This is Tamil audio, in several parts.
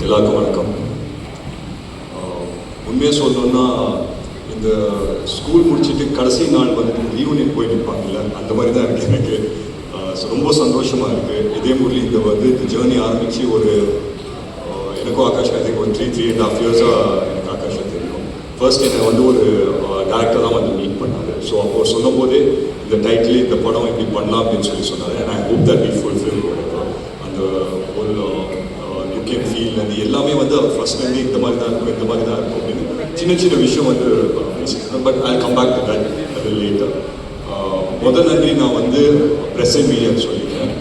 எல்லாருக்கும் வணக்கம். உண்மையாக சொல்லணுன்னா இந்த ஸ்கூல் முடிச்சுட்டு கடைசி நாள் வந்துட்டு ரீயூனியன் போய் நிற்பாங்கல்ல, அந்த மாதிரி தான் இருக்குது எனக்கு. ரொம்ப சந்தோஷமாக இருக்குது. இதே முறையில் இந்த ஜேர்னி ஆரம்பித்து ஒரு எனக்கும் ஆகாஷ் ஐ திங்க் ஒரு 3.5 இயர்ஸாக எனக்கு ஆகாஷை தெரியும். ஃபர்ஸ்ட் என்னை ஒரு டேரக்டர் தான் மீட் பண்ணார். ஸோ அப்போ சொல்லும் போதே இந்த டைட்டில் இந்த படம் இப்படி பண்ணலாம் அப்படின்னு சொன்னார். And I hope that we fulfil அந்த ஒரு லுக் அண்ட் ஃபீல் அது எல்லாமே ஃபர்ஸ்ட்லேருந்து இந்த மாதிரி தான் இருக்கும், இந்த மாதிரி தான் இருக்கும் அப்படின்னு சின்ன சின்ன விஷயம் பேசிக்கிறேன். But I come back to that அது லேட்டர். முதல் நன்றி நான் ப்ரெஸ் அண்ட் மீடியான்னு சொல்லிக்கிறேன்.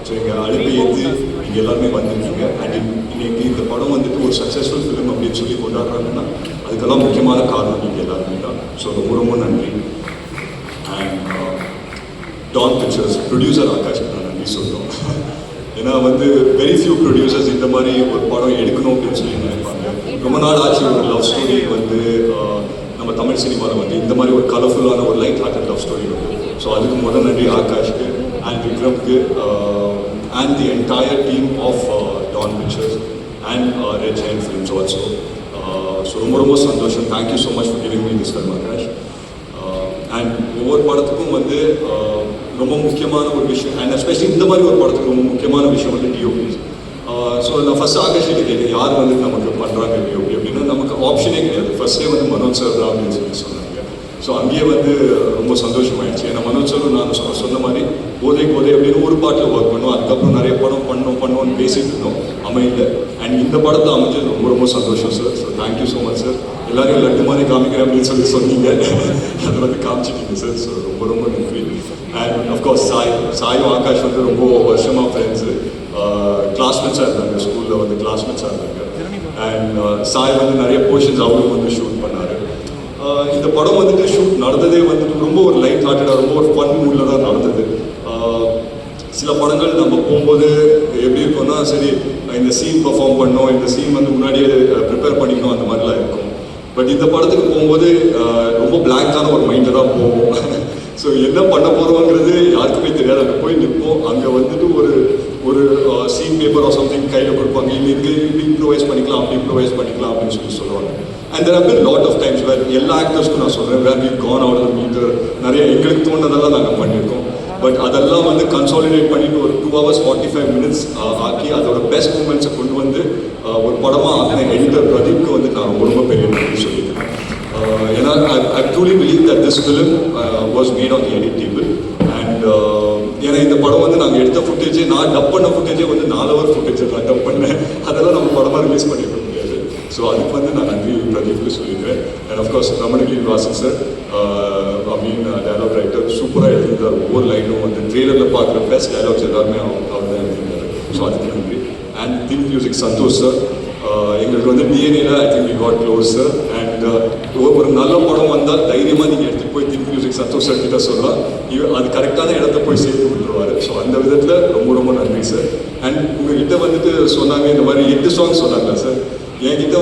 ஸோ எங்கள் அழைப்பை ஏற்று நீங்கள் எல்லாருமே வந்திருக்கீங்க. அண்ட் இன்னைக்கு இந்த படம் ஒரு சக்ஸஸ்ஃபுல் ஃபிலிம் அப்படின்னு சொல்லி கொண்டாடுறாங்கன்னா அதுக்கெல்லாம் முக்கியமான காரணம் நீங்கள் எல்லாருமே தான். ஸோ ரொம்ப ரொம்ப நன்றி. And Dawn Pictures producer Akash நான் நன்றி சொல்கிறோம். ஏன்னா வெரி ஃபியூ ப்ரொடியூசர்ஸ் இந்த மாதிரி ஒரு படம் எடுக்கணும் அப்படின்னு சொல்லி நினைப்பாங்க. ரொம்ப நாள் ஆச்சு ஒரு லவ் ஸ்டோரி நம்ம தமிழ் சினிமாவில் இந்த மாதிரி ஒரு கலர்ஃபுல்லான ஒரு light hearted love story so அதுக்கு முதல் நன்றி ஆகாஷ்க்கு அண்ட் விக்ரம்க்கு and the entire team of Dawn Pictures and Red Giant Films also. So ரொம்ப ரொம்ப சந்தோஷம். Thank you so much for giving me this film Akash. And ஒவ்வொரு படத்துக்கும் ரொம்ப முக்கியமான ஒரு விஷயம், அண்ட் எஸ்பெஷலி இந்த மாதிரி ஒரு படத்துக்கு ரொம்ப முக்கியமான விஷயம் டிஓபிஸ். ஸோ நான் ஃபஸ்ட் ஆகாஷ் கேட்டேன் யார் நமக்கு பண்ணுறாங்க டிஓபி அப்படின்னா நமக்கு ஆப்ஷனே கிடையாது. ஃபர்ஸ்டே மனோஜ் சார் தான் அப்படின்னு சொல்லி சொன்னாங்க. ஸோ அங்கேயே ரொம்ப சந்தோஷமாயிடுச்சு. ஏன்னா மனோஜ் சார் நான் சொன்ன மாதிரி போதை அப்படின்னு ஒரு பாட்டில் ஒர்க் பண்ணோம். அதுக்கப்புறம் நிறைய படம் பண்ணோம்னு பேசிட்டு இருந்தோம், அமையல. அண்ட் இந்த படத்தை அமைஞ்சது ரொம்ப ரொம்ப சந்தோஷம் sir. So thank you so much sir. எல்லாரையும் லட்டு மாதிரி காமிக்கிறேன் அப்படின்னு சொன்னீங்க, அதை காமிச்சிட்டீங்க சார். ஸோ ரொம்ப ரொம்ப நன்றி. அண்ட் அஃப்கோர்ஸ் சாயும் ஆகாஷ் ரொம்ப வருஷமாக ஃப்ரெண்ட்ஸு, கிளாஸ்மேட்ஸாக இருந்தாங்க, ஸ்கூலில் கிளாஸ்மேட்ஸாக இருந்தாங்க. அண்ட் சாய் நிறைய போர்ஷன்ஸ் அவரும் ஷூட் பண்ணார். இந்த படம் ஷூட் நடந்ததே ரொம்ப ஒரு லைட் ஹார்ட்டடாக ரொம்ப ஒரு ஃபன் மூடில் தான் நடந்தது. சில படங்கள் நம்ம போகும்போது எப்படி இருக்கும்னா சரி இந்த சீன் பர்ஃபார்ம் பண்ணோம், இந்த சீன் முன்னாடியே ப்ரிப்பேர் பண்ணிக்கணும், அந்த மாதிரிலாம் இருக்கும். பட் இந்த படத்துக்கு போகும்போது ரொம்ப பிளாங்கான ஒரு மைண்டில் தான் போவோம். ஸோ என்ன பண்ண போகிறோங்கிறது யாருக்குமே தெரியாது. அங்கே போய் நிற்போம். அங்கே ஒரு சீன் பேப்பர் ஆர் சம்திங் கையில் கொடுப்பாங்க, இல்லை இப்படி இம்ப்ரூவைஸ் பண்ணிக்கலாம், அப்படி இம்ப்ரூவைஸ் பண்ணிக்கலாம் அப்படின்னு சொல்லுவாங்க. And there have been lot of times where எல்லா ஆக்டர்ஸ்க்கும் நான் சொல்கிறேன் where we gone out of metre நிறைய எங்களுக்கு தோணுனதெல்லாம் நாங்கள் பண்ணியிருக்கோம். பட் அதெல்லாம் கன்சாலிடேட் பண்ணிட்டு ஒரு 2 hours 45 minutes ஆக்கி அதோட பெஸ்ட் மூமெண்ட்ஸை கொண்டு ஒரு படமாக ஆக்கின எடிட்டர் பிரதீப்க்கு நான் ரொம்ப பெரிய நன்றி சொல்லியிருக்கேன். ஏன்னா ஐ truly believe that this film was made on the edit table. And ஏன்னா இந்த படம் நாங்கள் எடுத்த ஃபுட்டேஜே நான் டப் பண்ண ஃபுட்டேஜே 4 hour ஃபுட்டேஜ் நான் டப் பண்ணேன். அதெல்லாம் நம்ம படமாக ரிலீஸ் பண்ணியிருக்க முடியாது. ஸோ அதுக்கு நான் நன்றி பிரதீப்க்கு சொல்லியிருக்கேன். And of course Ramanagiri Vasan sir dialogue writer சூப்பராக எழுதியிருந்தார். ஒவ்வொரு லைனும் ட்ரெய்லரில் பார்க்குற பெஸ்ட் டயலாக்ஸ் எல்லாருமே அவர் தான் எழுதியிருந்தார். ஸோ அதுக்கு நன்றி. And think music Santhosh sir. எங்களுக்கு டிஎன்ஏல I think we got close sir. And ஒரு நல்ல படம் வந்தால் தைரியமாக நீங்கள் எடுத்துகிட்டு போய் திங்க் மியூசிக் சந்தோஷ் சார் கிட்ட சொல்லலாம், அது கரெக்டான இடத்த போய் சேர்த்து விட்டுருவார். ஸோ அந்த விதத்தில் ரொம்ப ரொம்ப நன்றி சார். அண்ட் உங்ககிட்ட சொன்னாங்க இந்த மாதிரி 8 songs சொன்னாங்களா சார், என்கிட்ட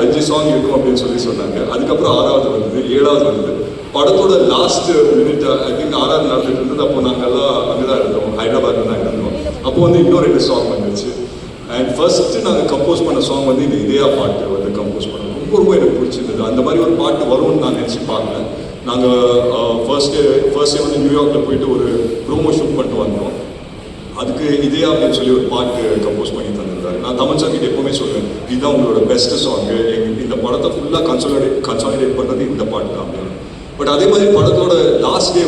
5 song இருக்கும் அப்படின்னு சொன்னாங்க. அதுக்கப்புறம் 6வது வந்தது, 7வது வந்தது. படத்தோட லாஸ்ட் மினிட் ஐ திங்க் 6வது நடந்துட்டு இருந்தது. அப்போ நாங்கள்லாம் அங்கே தான் இருந்தோம், ஹைதராபாத்தில் தான் இருந்தோம். அப்போ இன்னும் 2 song வந்துச்சு. அண்ட் ஃபர்ஸ்ட்டு நாங்கள் கம்போஸ் பண்ண சாங் இந்த இதயா பாட்டு கம்போஸ் பண்ணோம். ரொம்ப எனக்கு பிடிச்சிருந்தது. அந்த மாதிரி ஒரு பாட்டு வரும்னு நான் நினச்சி பார்க்கல. நாங்கள் ஃபர்ஸ்டே நியூயார்க்கில் போயிட்டு ஒரு ப்ரோமோ ஷூட் பண்ணிட்டு வந்தோம். அதுக்கு இதயா அப்படின்னு சொல்லி ஒரு பாட்டு கம்போஸ் பண்ணி தந்திருந்தாரு. நான் தமிழ் சார் கிட்ட எப்பவுமே சொல்லுவேன், இதுதான் உங்களோட பெஸ்ட் சாங்கு, இந்த படத்தை ஃபுல்லாக கன்சாலிடேட் பண்ணுறது இந்த பாட்டு தான் அப்படின்னு. பட் அதே மாதிரி படத்தோட லாஸ்ட் டே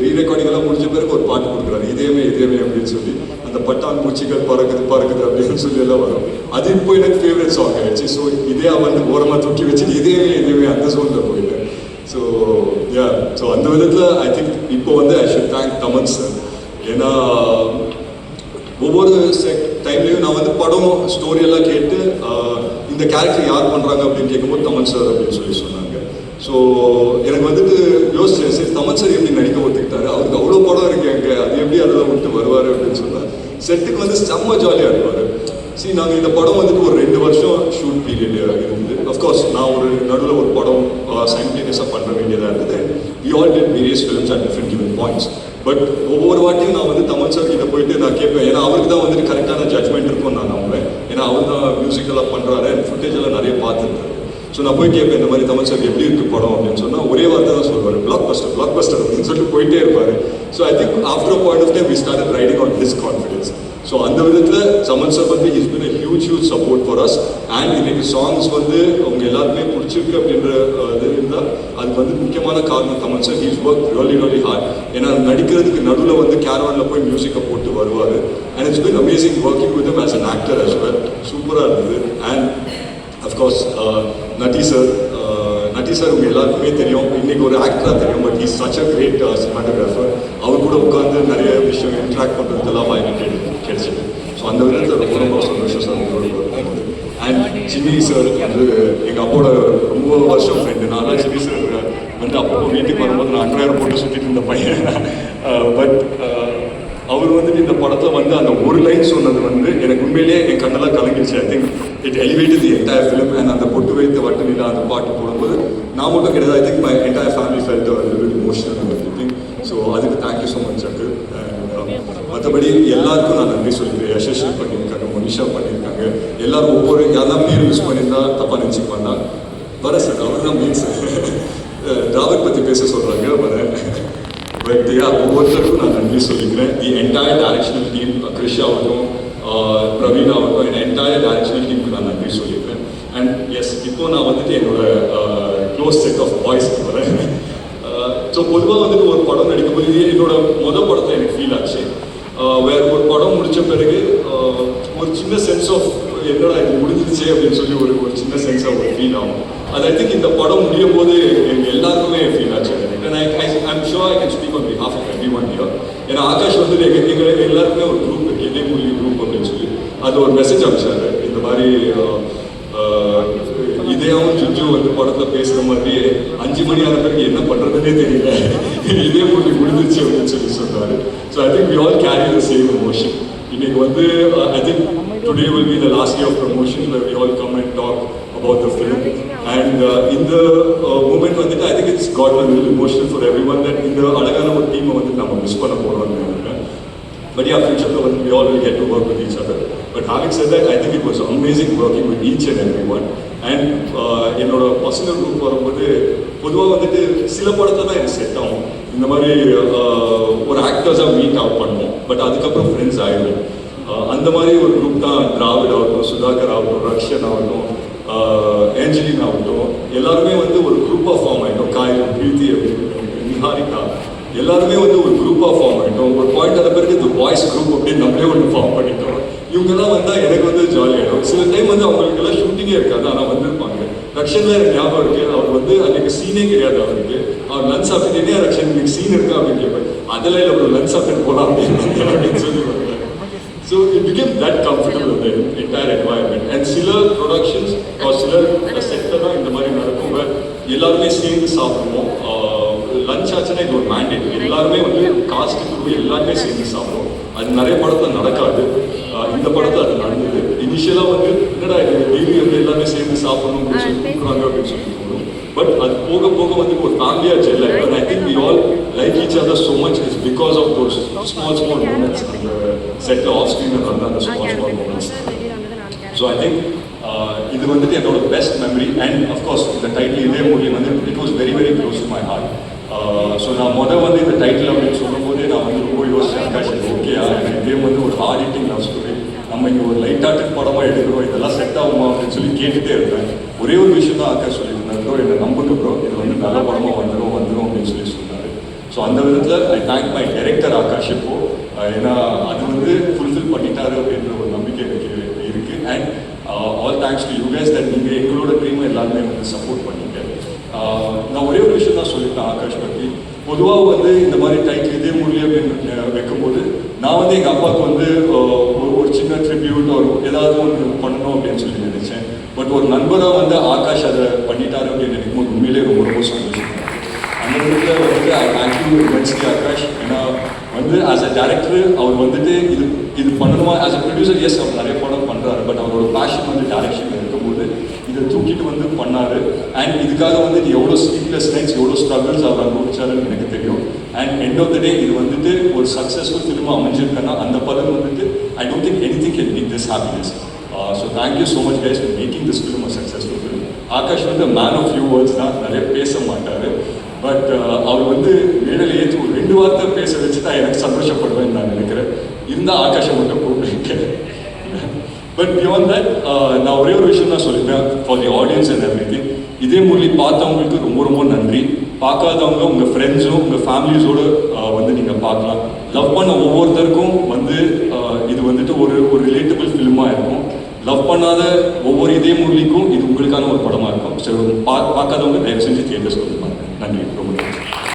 ரீ ரெக்கார்டிங் எல்லாம் முடிஞ்ச பிறகு ஒரு பாட்டு கொடுக்குறாரு, இதயமே அப்படின்னு சொல்லி. அந்த பட்டான் பூச்சிகள் பறக்குது அப்படின்னு சொல்லி எல்லாம் வரும். அது இப்போ எனக்கு ஃபேவரட் சாங் ஆயிடுச்சு. ஸோ இதே ஓரமாக தூக்கி வச்சுட்டு இதயமே அந்த சோனில் போயிட்டேன். ஸோ ஸோ அந்த விதத்தில் ஐ திங்க் இப்போ I should thank Thaman sir. ஏன்னா ஒவ்வொரு டைம்லையும் நான் படம் ஸ்டோரியெல்லாம் கேட்டு இந்த கேரக்டர் யார் பண்ணுறாங்க அப்படின்னு கேட்கும்போது தமன் சார் அப்படின்னு சொல்லி சொன்னாங்க. ஸோ எனக்கு யோசிச்சேன், சரி தமன் சார் எப்படி நடிக்க ஒத்துக்கிட்டாரு, அவருக்கு அவ்வளோ படம் இருக்கு அங்கே, அது எப்படி அதெல்லாம் விட்டு வருவார் அப்படின்னு சொன்னார். செட்டுக்கு செம்ம ஜாலியாக இருப்பார். சரி நாங்கள் இந்த படம் ஒரு 2 வருஷம் ஷூட் பீரியட் இருந்தது. அஃப்கோர்ஸ் நான் ஒரு நடுவில் ஒரு படம் சைமல்டேனியஸாக பண்ண வேண்டியதாக இருந்தது. We all did various films at different given points. But ஒவ்வொரு வாட்டியும் நான் தமிழ் சார் கிட்ட போயிட்டு நான் கேட்பேன். ஏன்னா அவருக்கு தான் கரெக்டான ஜட்மெண்ட் இருக்கும் நான் நம்புவேன். ஏன்னா அவர் தான் மியூசிக்கெல்லாம் பண்ணுறாரு அண்ட் ஃபுட்டேஜ் எல்லாம் நிறைய பார்த்துருக்காரு. ஸோ நான் போய் கேட்பேன் இந்த மாதிரி தமிழ் சார் எப்படி இருக்குது படம் அப்படின்னு சொன்னால் ஒரே வார்த்தை தான் சொல்லுவார், பிளாக் பஸ்டர் அப்படின்னு சொல்லிட்டு போயிட்டே இருப்பார். So I think after a point of time we started riding on his confidence. So அந்த விதத்தில் சமன் சார் வந்து is been a huge support for us. And இன்னைக்கு சாங்ஸ் வந்து அவங்க எல்லாருமே பிடிச்சிருக்கு அப்படின்ற இது இருந்தால் அது வந்து முக்கியமான காரணம் தமிழ் sir. He's work really hard. ஏன்னா நடிக்கிறதுக்கு நடுவில் வந்து கேரவானில் போய் மியூசிக்கை போட்டு வருவார். And it's been amazing working with him as an actor as well. சூப்பராக இருந்தது. அண்ட் அஃப்கோர்ஸ் நட்டி சார் உங்கள் எல்லாருக்குமே தெரியும், இன்னைக்கு ஒரு ஆக்டராக தெரியும், but he's such a great cinematographer. அவர் கூட உட்காந்து நிறைய விஷயம் இன்ட்ராக்ட் பண்ணுறதுக்கெல்லாம் வாய்ப்பு கிடைச்சிது. ஸோ அந்த விதத்தில் ரொம்ப சந்தோஷம் சார் உங்களோட. அண்ட் சின்னி சார் வந்து எங்கள் அப்போட ரொம்ப வருஷம் ஃப்ரெண்டு. நான் சின்னி சார் வந்து அப்போ வீட்டுக்கு வரும்போது நான் 2000 போட்டு சுற்றிட்டு இருந்த பையன். பட் அவர் வந்துட்டு இந்த படத்தில் வந்து அந்த ஒரு லைன் சொன்னது வந்து எனக்கு உண்மையிலேயே என் கண்ணெல்லாம் கலங்கிடுச்சு. I think it elevated the entire film. And அந்த பொட்டு வைத்த வட்டு நிலா அந்த பாட்டு போடும்போது நான் மட்டும் கிடையாது, I think my entire family felt emotional and everything. So அதுக்கு தேங்க்யூ ஸோ மச் சக்கு. மற்றபடி எல்லாருக்கும் நான் நன்றி சொல்லிக்கிறேன். யசஸ்வி பண்ணியிருக்காங்க, மனிஷா பண்ணியிருக்காங்க, எல்லாரும் ஒவ்வொரு யாரெல்லாம் பேர் மிஸ் பண்ணியிருந்தா தப்பாக நினச்சிப்பாங்க. வர சார் அவர் தான் மீன் சார் டிராவல் பற்றி பேச சொல்கிறாங்க வரேன். பட் ஒவ்வொருத்தருக்கும் நான் நன்றி சொல்லிக்கிறேன். தி என்டையர் டைரக்ஷனல் டீம், கிருஷ் ஆகட்டும், பிரவீன் ஆகட்டும், என் என்டையர் டைரக்ஷனல் டீமுக்கு நான் நன்றி சொல்லிக்கிறேன். அண்ட் எஸ், இப்போ நான் வந்துட்டு என்னோட க்ளோஸ் செட் ஆஃப் பாய்ஸ்க்கு வரேன். ஸோ பொதுவாக வந்துட்டு ஒரு படம் நடிக்கும்போது என்னோட மொதல் படத்தை எனக்கு ஃபீல் ஆச்சு. வேற ஒரு படம் முடித்த பிறகு ஒரு சின்ன சென்ஸ் ஆஃப் என்னடா இது முடிஞ்சிருச்சு அப்படின்னு சொல்லி ஒரு சின்ன சென்ஸ் ஆஃப் ஒரு ஃபீல் ஆகும். அது ஐ திங்க் இந்த படம் முடியும் போது எங்கள் எல்லாருக்குமே ஃபீல் ஆச்சு. I'm sure I can speak on behalf of everyone here. ஏன்னா ஆகாஷ் வந்து எங்கள் எல்லாருக்குமே ஒரு குரூப் இருக்குது, இதே மூலி குரூப் அப்படின்னு சொல்லி அது ஒரு மெசேஜ் அனுப்பிச்சாரு. இந்த மாதிரி இதேவும் ஜுஜு வந்து படத்தில் பேசுகிற மாதிரி 5 மணி ஆன பிறகு என்ன பண்ணுறதுனே தெரியல, இதே மூலி முடிஞ்சிருச்சு அப்படின்னு சொல்லி சொன்னார். So I think we all carry the same emotion. இன்னைக்கு வந்து I think today will be the last day of promotion where we all come and talk about the film. And in the moment வந்துட்டு I think it's got a little emotional for everyone that இந்த அழகான ஒரு டீமை வந்து நம்ம மிஸ் பண்ண போகிறோம்னு நினைக்கிறேன். But yeah, future வந்து we all will get to work with each other. But having said that, I think it was amazing working with each and everyone. And என்னோட பர்சனல் குரூப் வரும்போது பொதுவாக வந்துட்டு சில படத்தை தான் எனக்கு செட் ஆகும். இந்த மாதிரி ஒரு ஆக்டர்ஸாக மீட் அவுட் பண்ணுவோம், பட் அதுக்கப்புறம் ஃப்ரெண்ட்ஸ் ஆகிடும். அந்த மாதிரி ஒரு குரூப் தான் திராவிட் ஆகட்டும், சுதாகர் ஆகட்டும், ரக்ஷன் ஆகட்டும், ஏஞ்சலின் ஆகட்டும், எல்லாருமே வந்து ஒரு குரூப்பாக ஃபார்ம் ஆகிட்டோம். காயம், பிரீத்தி, நிஹாரிகா எல்லாருமே வந்து ஒரு குரூப்பாக ஃபார்ம் ஆகிட்டோம். ஒரு பாயிண்ட் ஆன பிறகு இந்த பாய்ஸ் குரூப் அப்படின்னு நம்மளே ஒன்று ஃபார்ம் பண்ணிட்டோம். இவங்கெல்லாம் வந்தால் எனக்கு வந்து ஜாலியாகிடும். சில டைம் வந்து அவங்களுக்கெல்லாம் ஷூட்டிங்கே இருக்காது, ஆனால் வந்திருப்பாங்க. ரக்ஷன்லாம் எனக்கு ஞாபகம் இருக்குது, அவர் வந்து அன்றைக்கு சீனே கிடையாது அவருக்கு. அவர் லன்ச் சாப்பிட்டுட்டே ரக்ஷன் இன்னைக்கு சீன் இருக்கா அப்படின்னு கேட்பார். அதெல்லாம் இல்லை, ஒரு லன்ச் சாப்பிட்டு போகலாம் அப்படின்னு சொல்லுவாங்க. So it became that comfortable with the entire environment. And சில ப்ரொடக்ஷன்ஸ் சில செக்டர் தான் இந்த மாதிரி நடக்கும், எல்லாருமே சேர்ந்து சாப்பிடுவோம். லஞ்ச் ஆச்சுன்னா இது ஒரு மேண்டேட், எல்லாருமே வந்து காஸ்ட்டுக்கு எல்லாருமே சேர்ந்து சாப்பிடுவோம். அது நிறைய படத்தில் நடக்காது, இந்த படத்தில் அது நடந்தது. இனிஷியலாக வந்து என்னடா இது டெய்லி வந்து எல்லாமே சேர்ந்து சாப்பிடணும் அப்படின்னு சொல்லி கொடுக்குறாங்க அப்படின்னு சொல்லி தோணும். பட் அது போக போக வந்து ஒரு ஃபேமிலியாக ஜெல் ஆகிடும். And I think we all like each other so much is because of those small moments அந்த செட்டில் ஆஃப் ஸ்க்ரீனில் நடந்த அந்த small moments. So I think இது வந்துட்டு என்னோட பெஸ்ட் மெமரி. அண்ட் அஃப்கோர்ஸ் இந்த டைட்டில் இதே மூலி வந்து it was very very close to my heart. So நான் வந்து இந்த டைட்டில் அப்படின்னு சொல்லும்போதே நான் வந்து ரொம்ப யோசிச்சேன், ஆகாஷ் ஓகேயா இதே வந்து ஒரு ஹார்ட் ஹிட்டிங் லவ் ஸ்டோரி, நம்ம இங்கே ஒரு லைட் ஹார்ட்டட் படமாக எடுக்கிறோம், இதெல்லாம் செட் ஆகுமா அப்படின்னு சொல்லி கேட்டுகிட்டே இருப்பேன். ஒரே ஒரு விஷயம் தான் ஆகாஷ் சொல்லியிருந்தேன், ப்ரோ என்னை நம்புங்க ப்ரோ, இது வந்து நல்ல படமாக வந்துடும் அப்படின்னு சொல்லி சொன்னார். ஸோ அந்த விதத்தில் I thank my director Akash இப்போ, ஏன்னா அது வந்து ஃபுல்ஃபில் பண்ணிட்டாரு அப்படின்ற ஒரு நம்பிக்கை எனக்கு இருக்குது. And all thanks to you guys that நீங்கள் எங்களோட ட்ரீமை எல்லாருமே வந்து சப்போர்ட் பண்ணீங்க. நான் ஒரே ஒரு விஷயம் தான் சொல்லியிருக்கேன் ஆகாஷ் பற்றி. பொதுவாக வந்து இந்த மாதிரி டைட்டில் இதே மூலி அப்படின்னு வைக்கும்போது நான் வந்து எங்கள் அப்பாவுக்கு வந்து ஒரு சின்ன ட்ரிபியூட் ஒரு ஏதாவது ஒன்று பண்ணணும் அப்படின்னு சொல்லி நினைச்சேன். பட் ஒரு நண்பராக வந்து ஆகாஷ் அதை பண்ணிட்டாரு அப்படின்னு நினைக்கும்போது உண்மையிலேயே ரொம்ப ரொம்ப சந்தோஷம். அந்த விதத்தில் வந்துட்டு ஆக்சுவலி மென்ஸ்டி ஆகாஷ், ஏன்னா வந்து ஆஸ் அ டேரக்டர் அவர் வந்துட்டு இது பண்ணணுமா, ஆஸ் அ ப்ரொடியூசர் எஸ் அவர் நிறைய படம் பண்ணுறாரு, பட் அவரோட பேஷன் வந்து டேரக்ஷனில் இருக்கும்போது இதை தூக்கிட்டு வந்து பண்ணார். அண்ட் இதுக்காக வந்து எவ்வளோ ஸ்லீப்லெஸ் நைட்ஸ் எவ்வளோ ஸ்ட்ரகிள்ஸ் அவர் அனுபவிச்சாருன்னு எனக்கு தெரியும். And end of the day இது வந்துட்டு ஒரு சக்ஸஸ்ஃபுல் ஃபிலிமாக அமைஞ்சிருக்கேன்னா அந்த பலன் வந்துட்டு I don't think anything can beat this happiness. So thank you so much guys for making this film a successful film. Akash வந்து மேன் ஆஃப் ஃபியூ வேர்ட்ஸ் தான், நிறைய பேச மாட்டார். பட் அவர் வந்து மேடையில் ஏற்றி ஒரு 2 வார்த்தை பேச வச்சு தான் எனக்கு சந்தோஷப்படுவேன்னு நான் நினைக்கிறேன். இருந்தால் ஆகாஷை மட்டும் கூப்பிட்டு. பட் பியாண்ட் தட் நான் ஒரே ஒரு விஷயம் தான் சொல்லிப்பேன் for the audience and everything. இதே மூலி பார்த்தவங்களுக்கு ரொம்ப ரொம்ப நன்றி. பார்க்காதவங்க உங்கள் ஃப்ரெண்ட்ஸும் உங்கள் ஃபேமிலிஸோடு வந்து நீங்கள் பார்க்கலாம். லவ் பண்ண ஒவ்வொருத்தருக்கும் வந்து இது வந்துட்டு ஒரு ரிலேட்டபிள் ஃபிலிமாக இருக்கும். லவ் பண்ணாத ஒவ்வொரு இதே மூலிக்கும் இது உங்களுக்கான ஒரு படமாக இருக்கும். ஸோ பார்க்காதவங்க தயவு செஞ்சு தியேட்டர்ஸ் வந்து பாருங்க. நன்றி, ரொம்ப நன்றி.